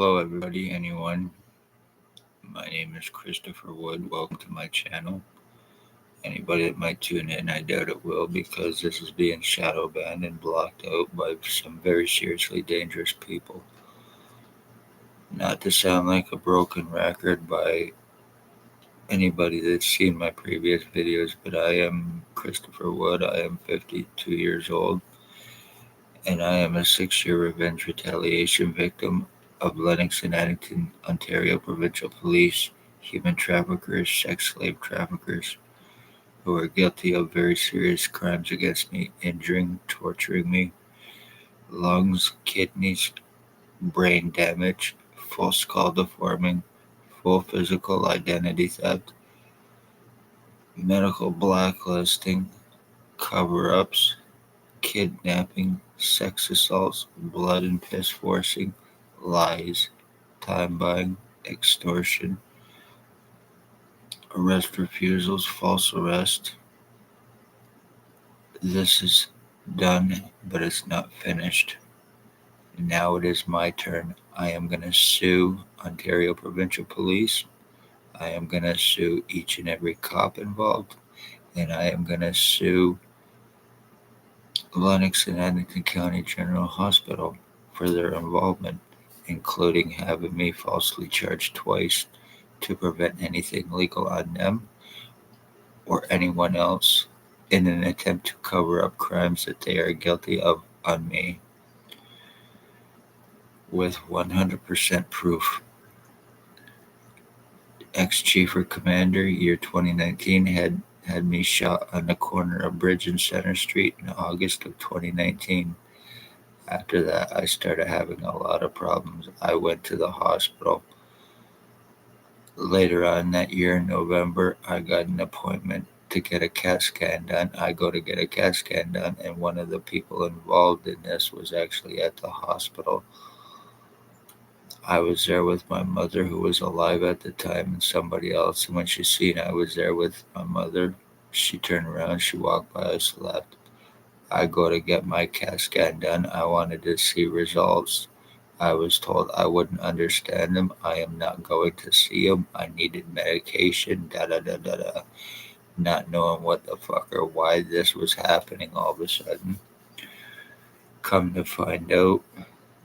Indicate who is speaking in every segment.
Speaker 1: Hello, everybody, anyone. My name is Christopher Wood. Welcome to my channel. Anybody that might tune in, I doubt it will because this is being shadow banned and blocked out by some very seriously dangerous people. Not to sound like a broken record by anybody that's seen my previous videos, but I am Christopher Wood. I am 52 years old, and I am a 6-year revenge retaliation victim of Lennox and Addington, Ontario provincial police, human traffickers, sex slave traffickers, who are guilty of very serious crimes against me, injuring, torturing me, lungs, kidneys, brain damage, full skull deforming, full physical identity theft, medical blacklisting, cover-ups, kidnapping, sex assaults, blood and piss forcing, lies, time buying, extortion, arrest refusals, false arrest. This is done, but it's not finished. Now it is my turn. I am going to sue Ontario Provincial Police. I am going to sue each and every cop involved. And I am going to sue Lennox and Addington County General Hospital for their involvement, including having me falsely charged twice to prevent anything legal on them or anyone else in an attempt to cover up crimes that they are guilty of on me with 100% proof. Ex-Chief or Commander, year 2019, had me shot on the corner of Bridge and Center Street in August of 2019. After that, I started having a lot of problems. I went to the hospital. Later on that year in November, I got an appointment to get a CAT scan done. I go to get a CAT scan done, and one of the people involved in this was actually at the hospital. I was there with my mother, who was alive at the time, and somebody else. And when she seen I was there with my mother, she turned around, she walked by us, left. I go to get my CAT scan done. I wanted to see results. I was told I wouldn't understand them. I am not going to see them. I needed medication, da-da-da-da-da. Not knowing what the fuck or why this was happening all of a sudden. Come to find out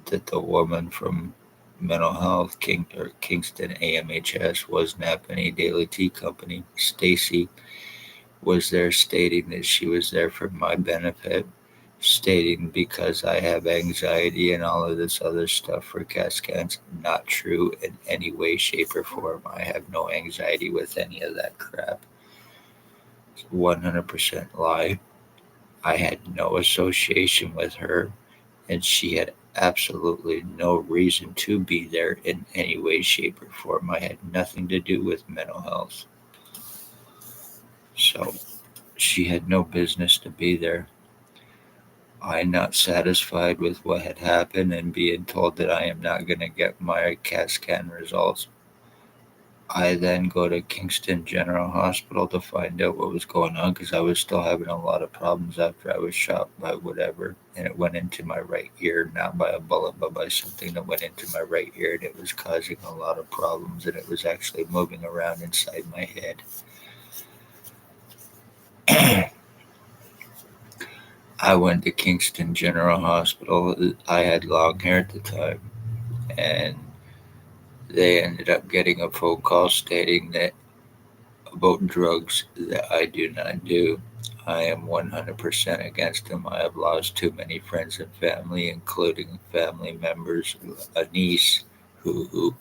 Speaker 1: that the woman from mental health, Kingston AMHS, was Napanee Daily Tea Company, Stacy, was there stating that she was there for my benefit, stating because I have anxiety and all of this other stuff for CAT scans. Not true in any way, shape, or form. I have no anxiety with any of that crap. 100% lie. I had no association with her, and she had absolutely no reason to be there in any way, shape, or form. I had nothing to do with mental health. So she had no business to be there. I am not satisfied with what had happened and being told that I am not going to get my CAT scan results. I then go to Kingston General Hospital to find out what was going on because I was still having a lot of problems after I was shot by whatever, and it went into my right ear, not by a bullet, but by something that went into my right ear, and it was causing a lot of problems, and it was actually moving around inside my head. I went to Kingston General Hospital. I had long hair at the time, and they ended up getting a phone call stating that about drugs that I do not do. I am 100% against them. I have lost too many friends and family, including family members, a niece who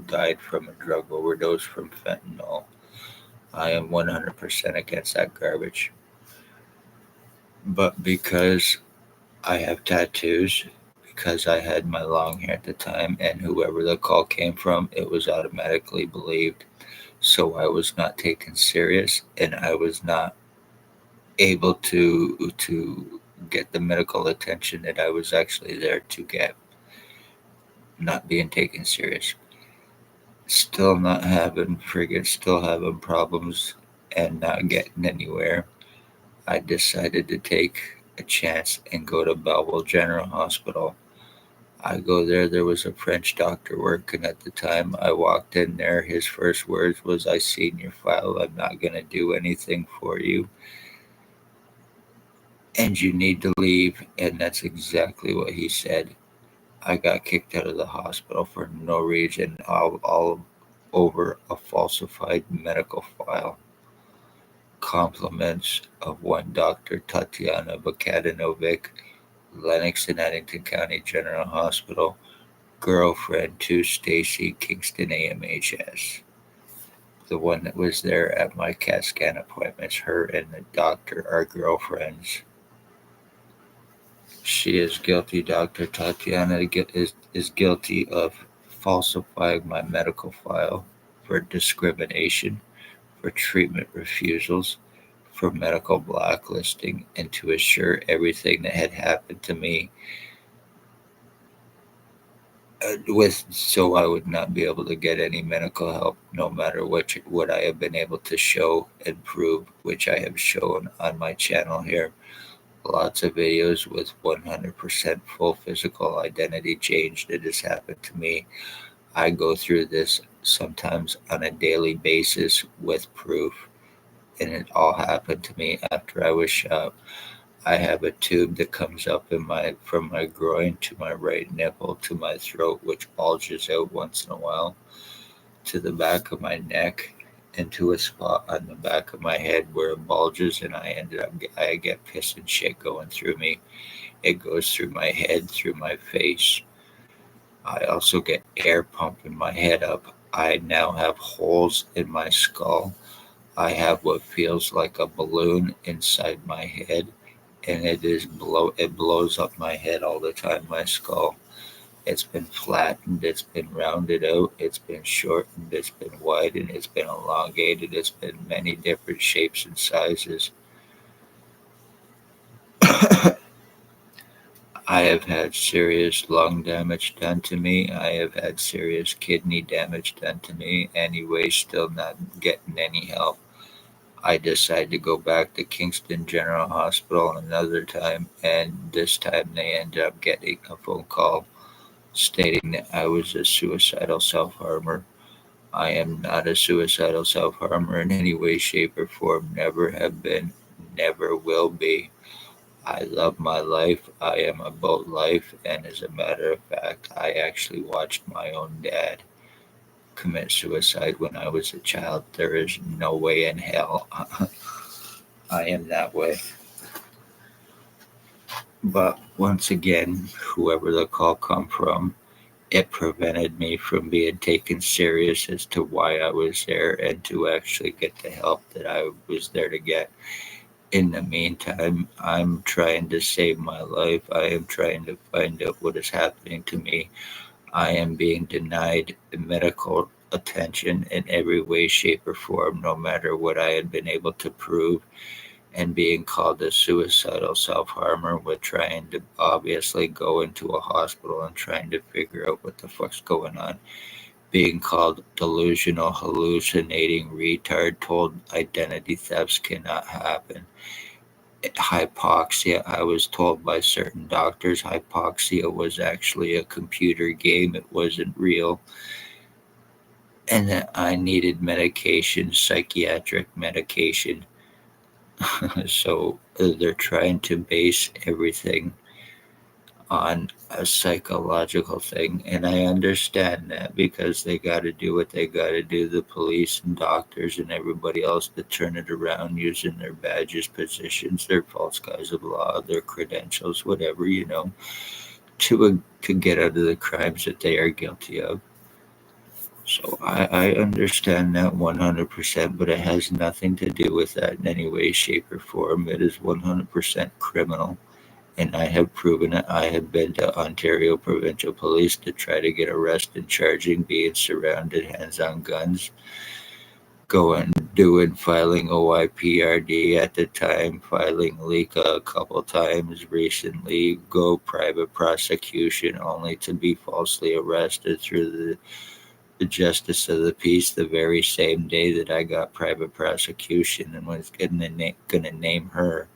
Speaker 1: died from a drug overdose from fentanyl. I am 100% against that garbage. But because I have tattoos, because I had my long hair at the time, and whoever the call came from, it was automatically believed. So I was not taken serious, and I was not able to get the medical attention that I was actually there to get. Not being taken serious. Still not having still having problems and not getting anywhere. I decided to take a chance and go to Belleville General Hospital. I go there. There was a French doctor working at the time. I walked in there. His first words was, "I seen your file. I'm not going to do anything for you. And you need to leave." And that's exactly what he said. I got kicked out of the hospital for no reason, all over a falsified medical file. Compliments of one Dr. Tatiana Bakadinovic, Lennox and Addington County General Hospital, girlfriend to Stacy Kingston AMHS. The one that was there at my CAT scan appointments, her and the doctor are girlfriends. She is guilty. Dr. Tatiana is guilty of falsifying my medical file for discrimination, for treatment refusals, for medical blacklisting, and to assure everything that had happened to me with so I would not be able to get any medical help, no matter what I have been able to show and prove, which I have shown on my channel here. Lots of videos with 100% full physical identity change that has happened to me. I go through this sometimes on a daily basis with proof, and it all happened to me after I was shot. I have a tube that comes up from my groin to my right nipple to my throat, which bulges out once in a while, to the back of my neck, and to a spot on the back of my head where it bulges, and I get piss and shit going through me. It goes through my head, through my face. I also get air pumping my head up. I now have holes in my skull. I have what feels like a balloon inside my head, and it blows up my head all the time, my skull. It's been flattened, it's been rounded out, it's been shortened, it's been widened, it's been elongated, it's been many different shapes and sizes. I have had serious lung damage done to me. I have had serious kidney damage done to me. Anyway, still not getting any help. I decided to go back to Kingston General Hospital another time, and this time they ended up getting a phone call stating that I was a suicidal self harmer. I am not a suicidal self harmer in any way, shape, or form. Never have been, never will be. I love my life. I am about life. And as a matter of fact, I actually watched my own dad commit suicide when I was a child. There is no way in hell I am that way. But once again, whoever the call come from, it prevented me from being taken serious as to why I was there and to actually get the help that I was there to get. In the meantime, I'm trying to save my life. I am trying to find out what is happening to me. I am being denied medical attention in every way, shape, or form, no matter what I had been able to prove, and being called a suicidal self harmer with trying to obviously go into a hospital and trying to figure out what the fuck's going on. Being called delusional, hallucinating retard, told identity thefts cannot happen. Hypoxia, I was told by certain doctors, hypoxia was actually a computer game, it wasn't real. And that I needed medication, psychiatric medication. So they're trying to base everything on a psychological thing. And I understand that because they got to do what they got to do, the police and doctors and everybody else, to turn it around using their badges, positions, their false guise of law, their credentials, whatever, to get out of the crimes that they are guilty of. So I understand that 100%, but it has nothing to do with that in any way, shape, or form. It is 100% criminal, and I have proven it. I have been to Ontario Provincial Police to try to get arrested, charging, being surrounded, hands on guns, going, doing, filing OIPRD at the time, filing LECA a couple times recently, go private prosecution only to be falsely arrested through the justice of the peace the very same day that I got private prosecution and was going to name her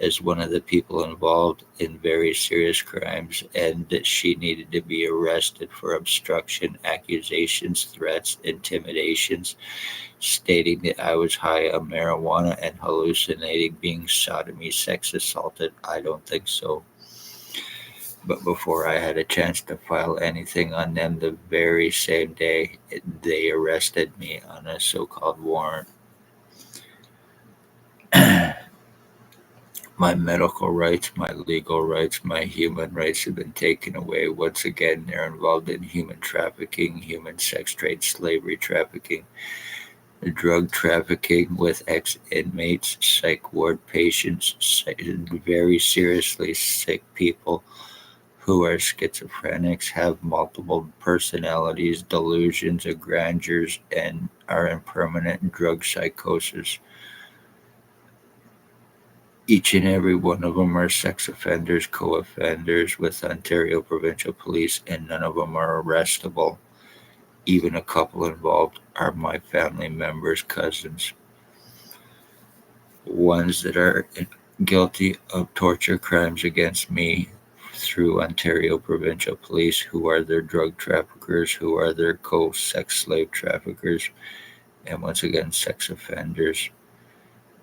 Speaker 1: as one of the people involved in very serious crimes, and that she needed to be arrested for obstruction, accusations, threats, intimidations, stating that I was high on marijuana and hallucinating, being sodomy, sex assaulted. I don't think so. But before I had a chance to file anything on them, the very same day, they arrested me on a so called warrant. My medical rights, my legal rights, my human rights have been taken away. Once again, they're involved in human trafficking, human sex trade, slavery trafficking, drug trafficking with ex inmates, psych ward patients, very seriously sick people who are schizophrenics, have multiple personalities, delusions of grandeurs, and are in permanent drug psychosis. Each and every one of them are sex offenders, co-offenders with Ontario Provincial Police, and none of them are arrestable. Even a couple involved are my family members, cousins, ones that are guilty of torture crimes against me through Ontario Provincial Police, who are their drug traffickers, who are their co-sex slave traffickers, and once again, sex offenders.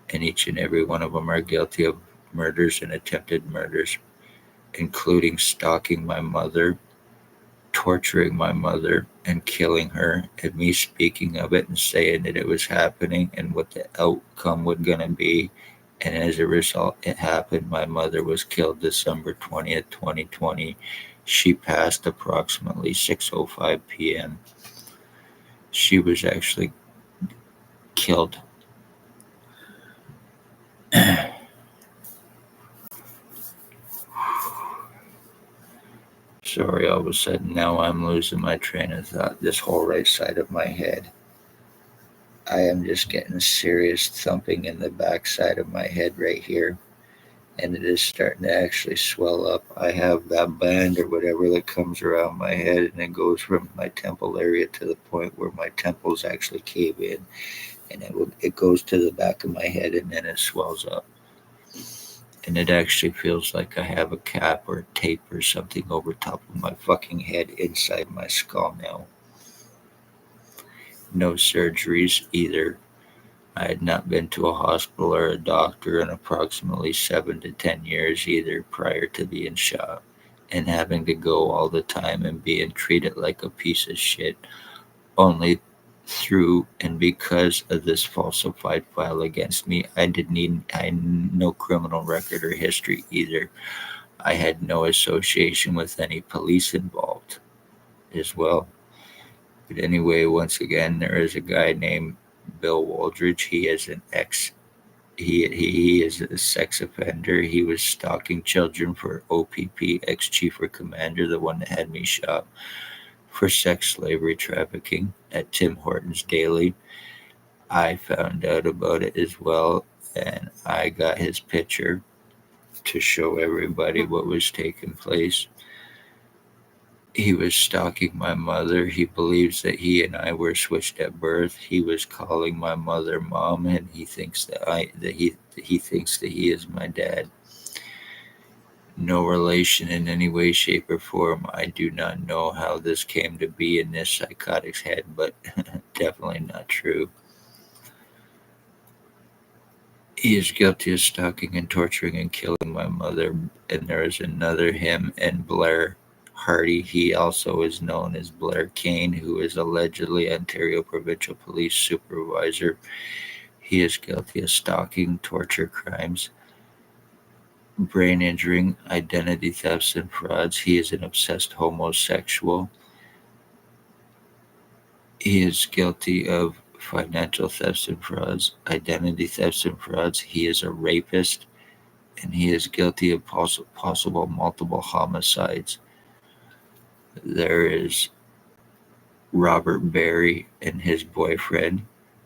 Speaker 1: And each and every one of them are guilty of murders and attempted murders, including stalking my mother, torturing my mother, and killing her, and me speaking of it and saying that it was happening and what the outcome was going to be. And as a result, it happened. My mother was killed December 20th, 2020. She passed approximately 6:05 p.m. She was actually killed. Sorry, all of a sudden now I'm losing my train of thought. This whole right side of my head. I am just getting serious thumping in the back side of my head right here. And it is starting to actually swell up. I have that band or whatever that comes around my head, and it goes from my temple area to the point where my temples actually cave in, and it goes to the back of my head, and then it swells up. And it actually feels like I have a cap or tape or something over top of my fucking head inside my skull now. No surgeries either. I had not been to a hospital or a doctor in approximately 7 to 10 years either prior to being shot, and having to go all the time and being treated like a piece of shit only through and because of this falsified file against me. I had no criminal record or history either. I had no association with any police involved as well. But anyway, once again, there is a guy named Bill Waldridge. He is an ex. He is a sex offender. He was stalking children for o.p.p, ex chief or commander, the one that had me shot, for sex slavery trafficking at Tim Hortons Daily. I found out about it as well, and I got his picture to show everybody what was taking place. He was stalking my mother. He believes that he and I were switched at birth. He was calling my mother mom, and he thinks he thinks that he is my dad. No relation in any way, shape, or form. I do not know how this came to be in this psychotic's head, but definitely not true. He is guilty of stalking and torturing and killing my mother, and there is another him and Blair Hardy. He also is known as Blair Kane, who is allegedly Ontario Provincial Police Supervisor. He is guilty of stalking, torture crimes, brain injuring, identity thefts, and frauds. He is an obsessed homosexual. He is guilty of financial thefts and frauds, identity thefts and frauds. He is a rapist, and he is guilty of possible multiple homicides. There is Robert Berry and his boyfriend,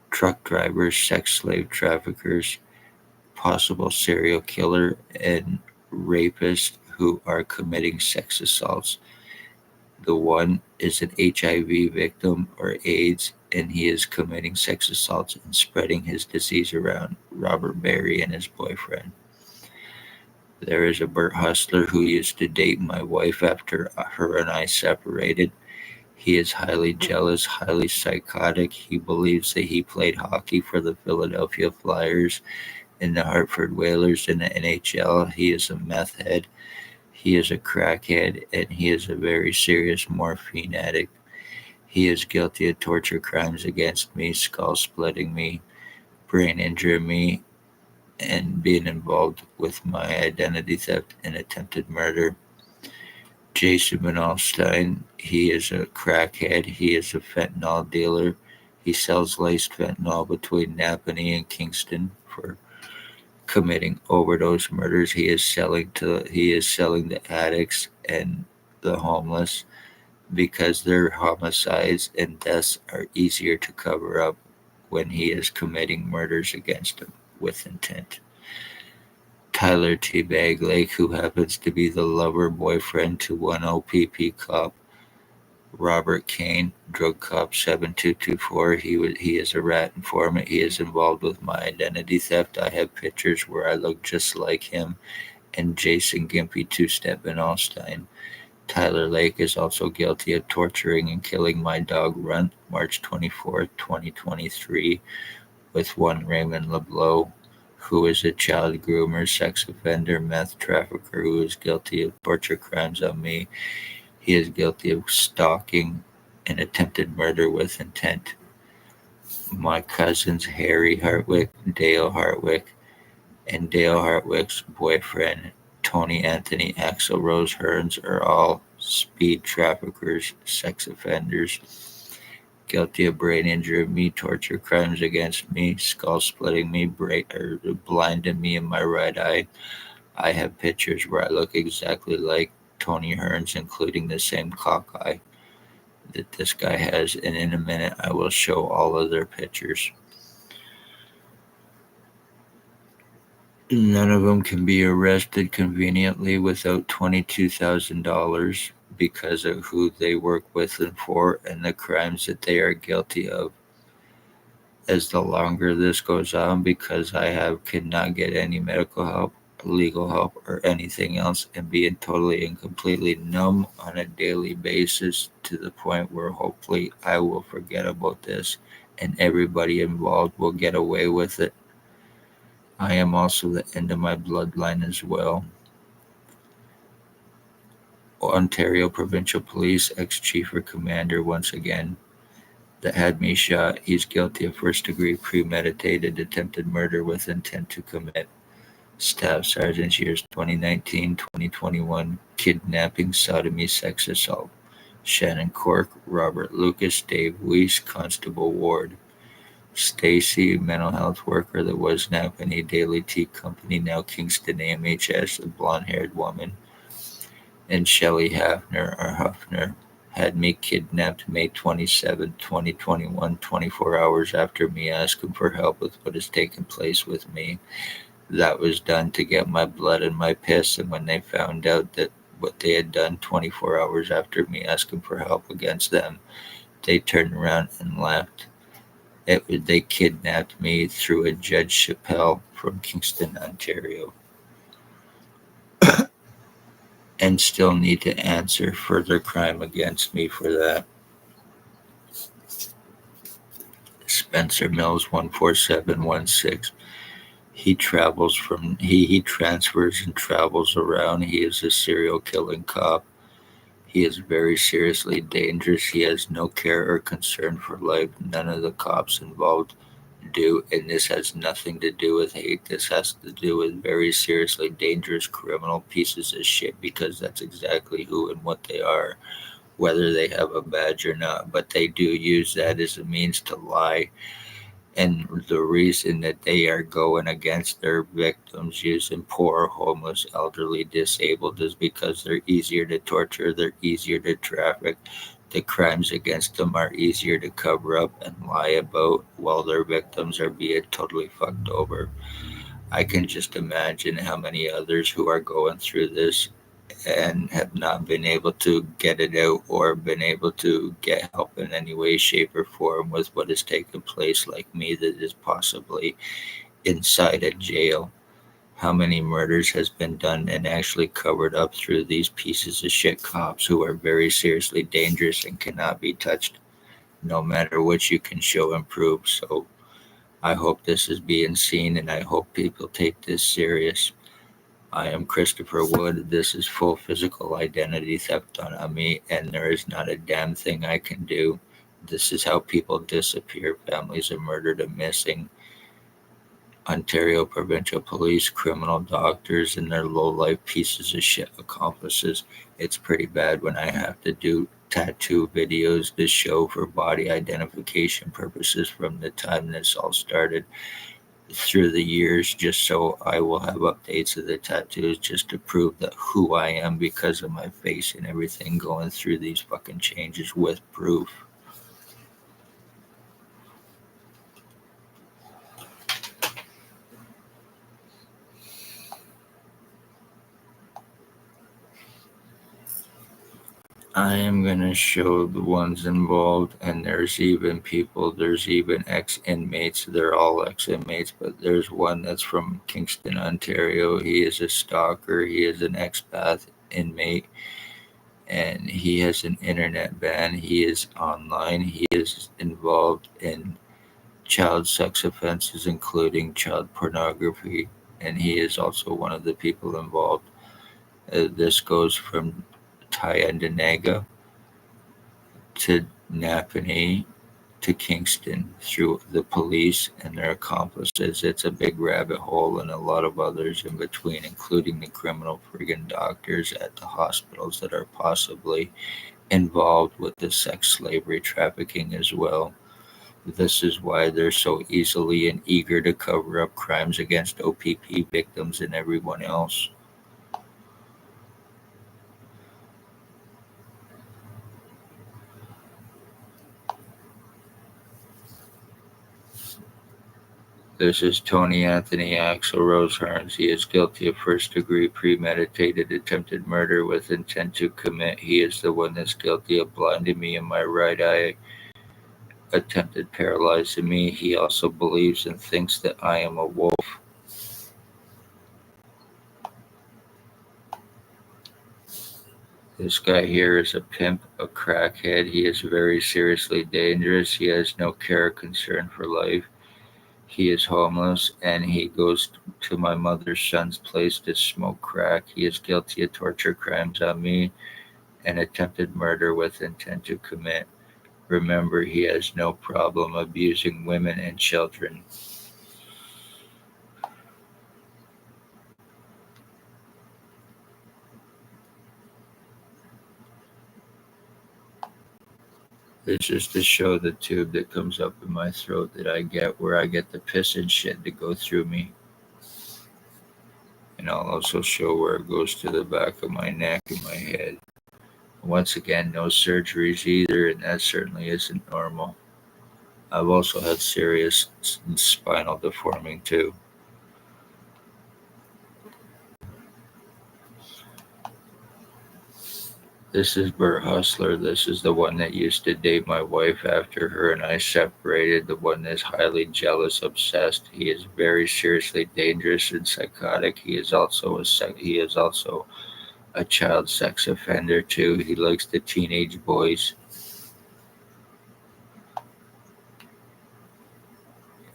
Speaker 1: truck drivers, sex slave traffickers, possible serial killer, and rapists who are committing sex assaults. The one is an HIV victim or AIDS, and he is committing sex assaults and spreading his disease around. Robert Berry and his boyfriend. There is a Bert Hustler who used to date my wife after her and I separated. He is highly jealous, highly psychotic. He believes that he played hockey for the Philadelphia Flyers and the Hartford Whalers in the NHL. He is a meth head. He is a crackhead, and he is a very serious morphine addict. He is guilty of torture crimes against me, skull splitting me, brain injuring me, and being involved with my identity theft and attempted murder. Jason Manalstein, he is a crackhead. He is a fentanyl dealer. He sells laced fentanyl between Napanee and Kingston for committing overdose murders. He is selling the addicts and the homeless because their homicides and deaths are easier to cover up when he is committing murders against them with intent. Tyler T. Lake, who happens to be the lover boyfriend to one o.p.p. cop, Robert Kane, drug cop 7224. He is a rat informant. He is involved with my identity theft. I have pictures where I look just like him and Jason Gimpy Two-Step and Allstein. Tyler Lake is also guilty of torturing and killing my dog Runt March 24th, 2023, with one Raymond LeBlanc, who is a child groomer, sex offender, meth trafficker who is guilty of torture crimes on me. He is guilty of stalking and attempted murder with intent. My cousins Harry Hartwick, Dale Hartwick, and Dale Hartwick's boyfriend Tony Anthony Axel Rose Hearns are all speed traffickers, sex offenders, guilty of brain injury me, torture crimes against me, skull splitting me, blinding me in my right eye. I have pictures where I look exactly like Tony Hearns, including the same cock eye that this guy has, and in a minute I will show all of their pictures. None of them can be arrested conveniently without $22,000 because of who they work with and for and the crimes that they are guilty of. As the longer this goes on, because I have cannot get any medical help, legal help, or anything else, and being totally and completely numb on a daily basis to the point where hopefully I will forget about this and everybody involved will get away with it. I am also the end of my bloodline as well. Ontario Provincial Police ex-chief or commander once again that had me shot. He's guilty of first-degree premeditated attempted murder with intent to commit. Staff Sergeants years 2019, 2021, kidnapping, sodomy, sex assault. Shannon Cork, Robert Lucas, Dave Weiss, Constable Ward. Stacy, mental health worker that was Napanee Daily Tea Company, now Kingston AMHS, a blonde-haired woman. And Shelley Hafner, or Huffner, had me kidnapped May 27, 2021, 24 hours after me asking for help with what has taken place with me. That was done to get my blood and my piss, and when they found out that what they had done 24 hours after me asking for help against them, they turned around and left. They kidnapped me through a Judge Chappelle from Kingston, Ontario, and still need to answer further crime against me for that. Spencer Mills 14716. He transfers and travels around. He is a serial killing cop. He is very seriously dangerous. He has no care or concern for life. None of the cops involved do, and this has nothing to do with hate. This has to do with very seriously dangerous criminal pieces of shit because that's exactly who and what they are, whether they have a badge or not. But they do use that as a means to lie. And the reason that they are going against their victims using poor, homeless, elderly, disabled is because they're easier to torture, they're easier to traffic. The crimes against them are easier to cover up and lie about while their victims are being totally fucked over. I can just imagine how many others who are going through this and have not been able to get it out or been able to get help in any way, shape, or form with what has taken place, like me, that is possibly inside a jail. how many murders has been done and actually covered up through these pieces of shit cops who are very seriously dangerous and cannot be touched no matter what you can show and prove. So I hope this is being seen and I hope people take this serious. I am Christopher Wood. This is full physical identity theft done on me, and there is not a damn thing I can do. This is how people disappear. Families are murdered and missing. Ontario provincial police, criminal doctors, and their low-life pieces of shit accomplices. It's pretty bad when I have to do tattoo videos to show for body identification purposes from the time this all started through the years, just so I will have updates of the tattoos just to prove that who I am because of my face and everything going through these fucking changes with proof. I am gonna show the ones involved, and there's even ex-inmates. They're all ex-inmates, but there's one that's from Kingston, Ontario. He is a stalker. He is an ex-bath inmate, and he has an internet ban. He is online. He is involved in child sex offenses, including child pornography, and he is also one of the people involved. This goes from Tyendinaga to Napanee to Kingston through the police and their accomplices. It's a big rabbit hole and a lot of others in between, including the criminal friggin' doctors at the hospitals that are possibly involved with the sex slavery trafficking as well. This is why they're so easily and eager to cover up crimes against o.p.p victims and everyone else. This is Tony Anthony Axel Rose Harms. He is guilty of first-degree premeditated attempted murder with intent to commit. He is the one that's guilty of blinding me in my right eye, attempted paralyzing me. He also believes and thinks that I am a wolf. This guy here is a pimp, a crackhead. He is very seriously dangerous. He has no care or concern for life. He is homeless, and he goes to my mother's son's place to smoke crack. He is guilty of torture crimes on me and attempted murder with intent to commit. Remember, he has no problem abusing women and children. This is to show the tube that comes up in my throat that I get, where I get the piss and shit to go through me. And I'll also show where it goes to the back of my neck and my head. Once again, no surgeries either, and that certainly isn't normal. I've also had serious spinal deforming too. This is Bert Hustler. This is the one that used to date my wife after her and I separated. The one that's highly jealous, obsessed. He is very seriously dangerous and psychotic. He is also a child sex offender too. He likes the teenage boys.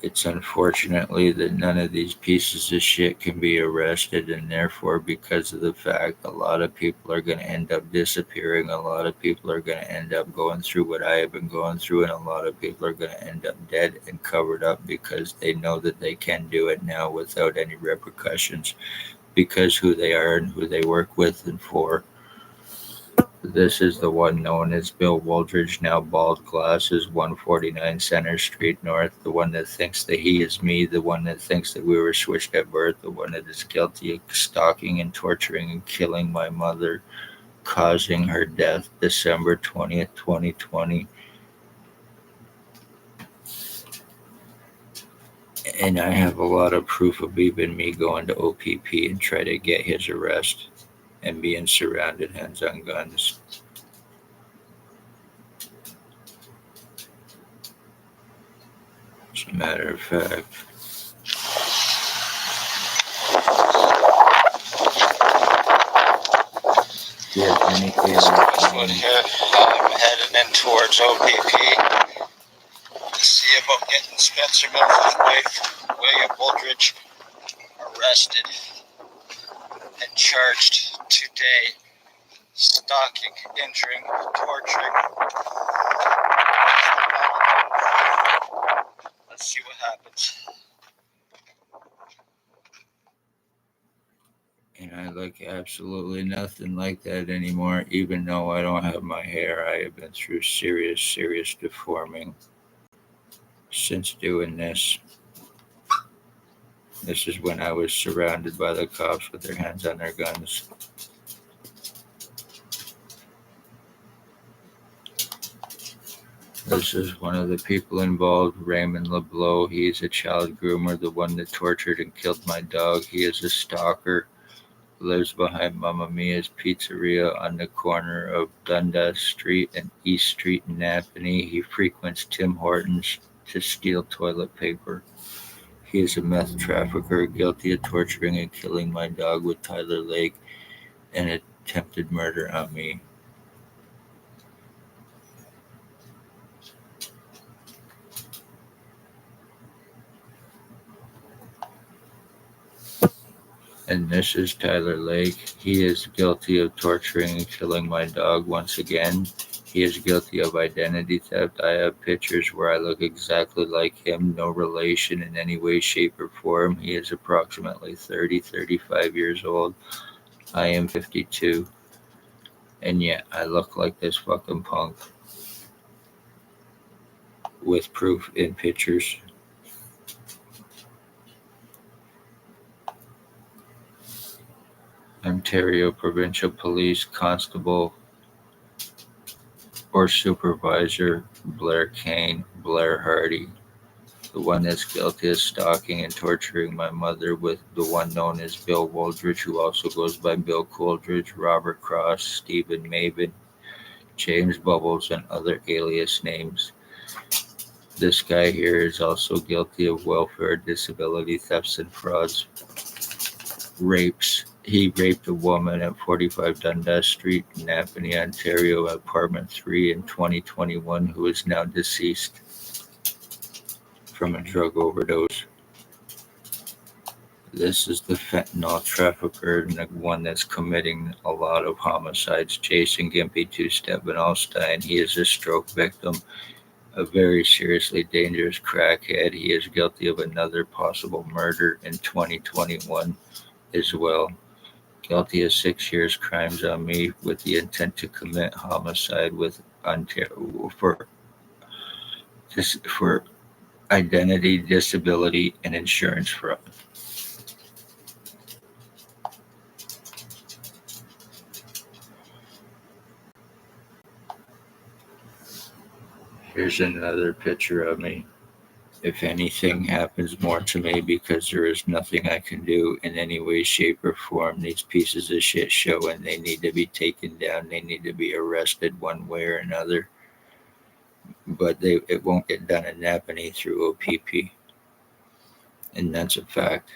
Speaker 1: It's unfortunately that none of these pieces of shit can be arrested, and therefore, because of the fact a lot of people are going to end up disappearing, a lot of people are going to end up going through what I have been going through, and a lot of people are going to end up dead and covered up because they know that they can do it now without any repercussions because who they are and who they work with and for. This is the one known as Bill Wooldridge, now bald glasses, 149 Center Street North, the one that thinks that he is me, the one that thinks that we were switched at birth, the one that is guilty of stalking and torturing and killing my mother, causing her death December 20th, 2020. And I have a lot of proof of even me going to o.p.p and try to get his arrest and being surrounded, hands on guns. As a matter of fact, This one here, I'm heading in towards o.p.p. to see about getting Spencer Miller's wife, William Holdridge, arrested and charged today. Stalking, injuring, torturing. Let's see what happens. And I look absolutely nothing like that anymore, even though I don't have my hair. I have been through serious deforming since doing this. This is when I was surrounded by the cops with their hands on their guns. This is one of the people involved, Raymond LeBlanc. He is a child groomer, the one that tortured and killed my dog. He is a stalker. Lives behind Mamma Mia's Pizzeria on the corner of Dundas Street and East Street in Napanee. He frequents Tim Hortons to steal toilet paper. He is a meth trafficker guilty of torturing and killing my dog with Tyler Lake and attempted murder on me. And this is Tyler Lake. He is guilty of torturing and killing my dog once again. He is guilty of identity theft. I have pictures where I look exactly like him, no relation in any way, shape, or form. He is approximately 35 years old. I am 52. And yet I look like this fucking punk. With proof in pictures. Ontario Provincial Police Constable or Supervisor Blair Kane, Blair Hardy, the one that's guilty of stalking and torturing my mother with the one known as Bill Woldridge, who also goes by Bill Coldridge, Robert Cross, Stephen Maven, James Bubbles, and other alias names. This guy here is also guilty of welfare, disability, thefts, and frauds. Rapes. He raped a woman at 45 Dundas Street, Napanee, Ontario, apartment 3 in 2021, who is now deceased from a drug overdose. This is the fentanyl trafficker and the one that's committing a lot of homicides, Jason Gimpy Two-Step and Allstein. He is a stroke victim, a very seriously dangerous crackhead. He is guilty of another possible murder in 2021 as well. Guilty of 6 years crimes on me with the intent to commit homicide with Ontario for identity, disability, and insurance fraud. Here's another picture of me. If anything happens more to me, because there is nothing I can do in any way, shape, or form, these pieces of shit show and they need to be taken down. They need to be arrested one way or another. But it won't get done in Napanee through o.p.p. And that's a fact.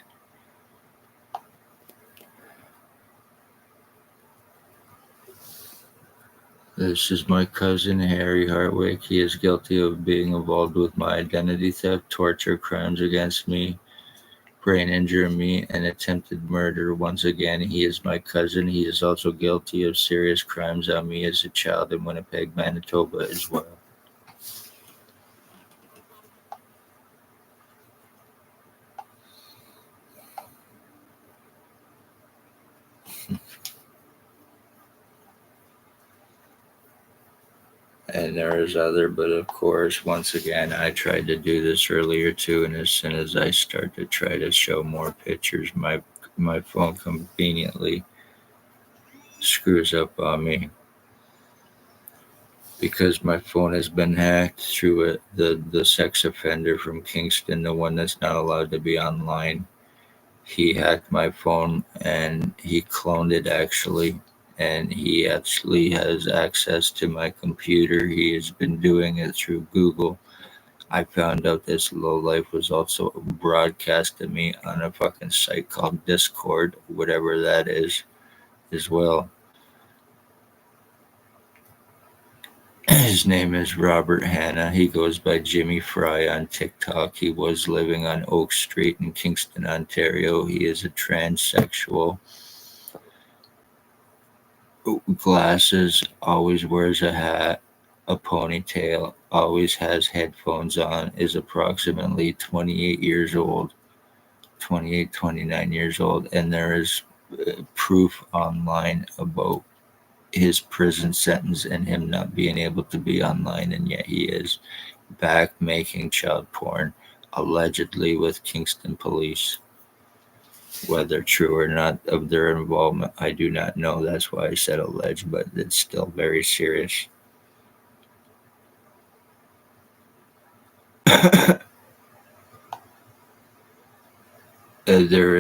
Speaker 1: This is my cousin, Harry Hartwick. He is guilty of being involved with my identity theft, torture, crimes against me, brain injuring me, and attempted murder. Once again, he is my cousin. He is also guilty of serious crimes on me as a child in Winnipeg, Manitoba as well. And there is other, but of course, once again, I tried to do this earlier too, and as soon as I start to try to show more pictures, my phone conveniently screws up on me because my phone has been hacked through the sex offender from Kingston, the one that's not allowed to be online. He hacked my phone and he cloned it actually. And he actually has access to my computer. He has been doing it through Google. I found out this lowlife was also broadcasting me on a fucking site called Discord, whatever that is, as well. His name is Robert Hanna. He goes by Jimmy Fry on TikTok. He was living on Oak Street in Kingston, Ontario. He is a transsexual. Glasses, always wears a hat, a ponytail, always has headphones on, is approximately 28 years old, 28, 29 years old, and there is proof online about his prison sentence and him not being able to be online, and yet he is back making child porn, allegedly with Kingston police. Whether true or not of their involvement, I do not know. That's why I said alleged, but it's still very serious. There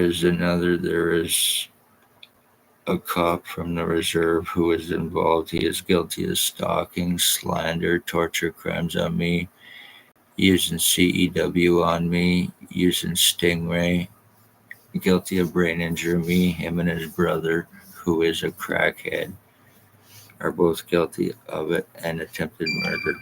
Speaker 1: is a cop from the reserve who is involved. He is guilty of stalking, slander, torture crimes on me, using CEW on me, using Stingray, guilty of brain injury me. Him and his brother, who is a crackhead, are both guilty of it, and attempted murder.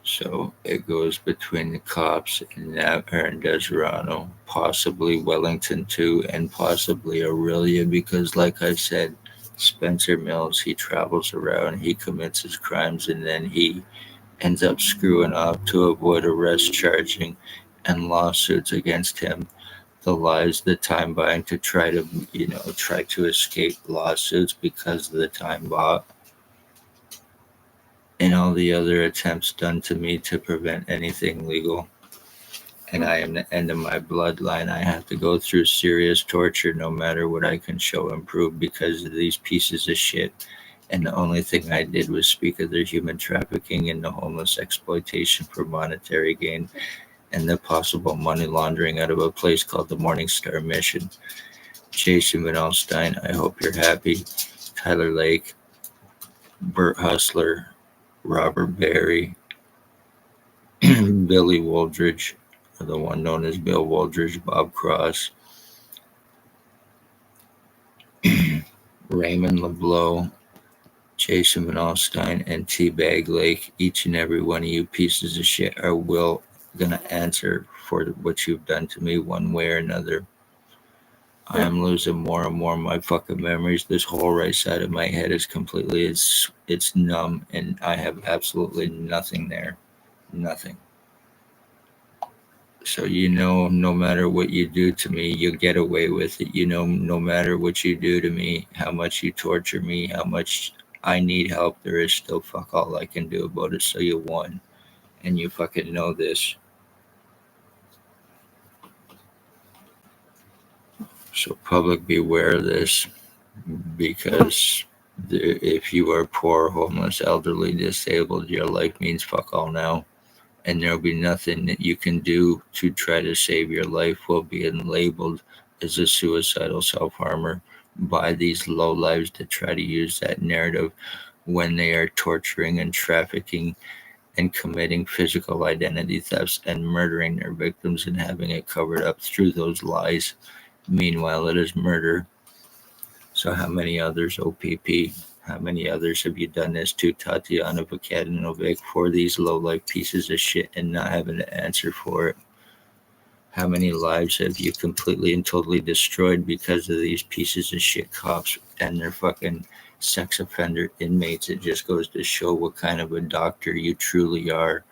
Speaker 1: So it goes between the cops in Desirano, possibly Wellington too, and possibly Aurelia, because like I said, Spencer Mills, he travels around, he commits his crimes, and then he ends up screwing up to avoid arrest charging and lawsuits against him. The lies, the time buying to try to escape lawsuits because of the time bought, and all the other attempts done to me to prevent anything legal. And I am the end of my bloodline. I have to go through serious torture no matter what I can show and prove because of these pieces of shit. And the only thing I did was speak of their human trafficking and the homeless exploitation for monetary gain and the possible money laundering out of a place called the Morning Star Mission. Jason Van Alstyne, I hope you're happy. Tyler Lake, Bert Hustler, Robert Berry, Billy Wooldridge, or the one known as Bill Wooldridge, Bob Cross, Raymond LeBlanc, Jason Van Alstyne, and T-Bag Lake. Each and every one of you pieces of shit are gonna answer for what you've done to me one way or another. I am losing more and more of my fucking memories. This whole right side of my head is completely, it's numb, and I have absolutely nothing there. Nothing. So no matter what you do to me, you get away with it. No matter what you do to me, how much you torture me, how much I need help, there is still fuck all I can do about it. So you won. And you fucking know this. So public, beware of this, because if you are poor, homeless, elderly, disabled, your life means fuck all now. And there'll be nothing that you can do to try to save your life while being labeled as a suicidal self-harmer by these lowlives that try to use that narrative when they are torturing and trafficking and committing physical identity thefts and murdering their victims and having it covered up through those lies. Meanwhile, it is murder. So how many others, o.p.p., how many others have you done this to, Tatiana Vukadinovic, for these low-life pieces of shit and not having to answer for it? How many lives have you completely and totally destroyed because of these pieces of shit cops and their fucking sex offender inmates? It just goes to show what kind of a doctor you truly are,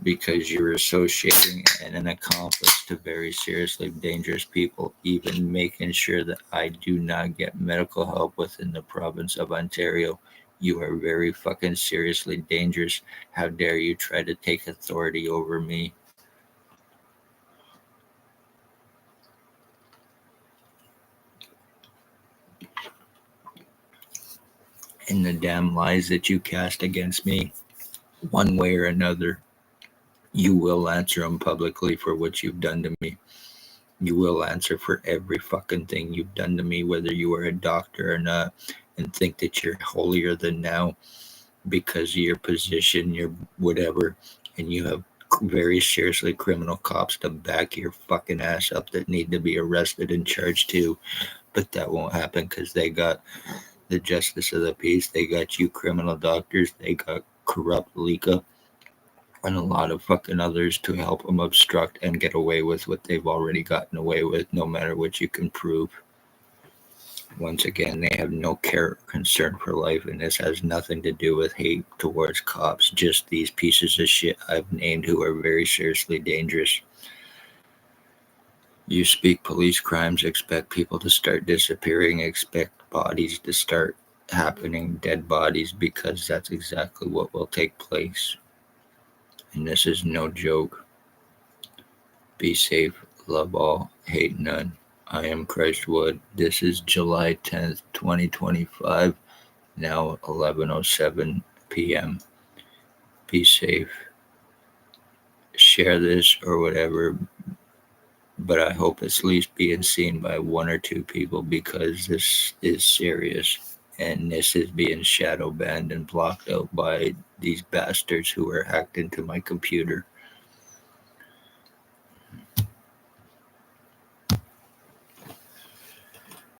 Speaker 1: because you're associating and an accomplice to very seriously dangerous people, even making sure that I do not get medical help within the province of Ontario. You are very fucking seriously dangerous. How dare you try to take authority over me? And the damn lies that you cast against me, one way or another, you will answer them publicly for what you've done to me. You will answer for every fucking thing you've done to me, whether you are a doctor or not, and think that you're holier than now because of your position, your whatever, and you have very seriously criminal cops to back your fucking ass up that need to be arrested and charged too. But that won't happen because they got the justice of the peace. They got you criminal doctors. They got corrupt Lika and a lot of fucking others to help them obstruct and get away with what they've already gotten away with, no matter what you can prove. Once again, they have no care or concern for life, and this has nothing to do with hate towards cops, just these pieces of shit I've named who are very seriously dangerous. You speak police crimes, expect people to start disappearing, expect bodies to start happening, dead bodies, because that's exactly what will take place. And this is no joke. Be safe, love all, hate none. I am Christ Wood. This is July 10th, 2025, now 11:07 p.m. Be safe. Share this or whatever, but I hope it's at least being seen by one or two people because this is serious and this is being shadow banned and blocked out by these bastards who are hacked into my computer.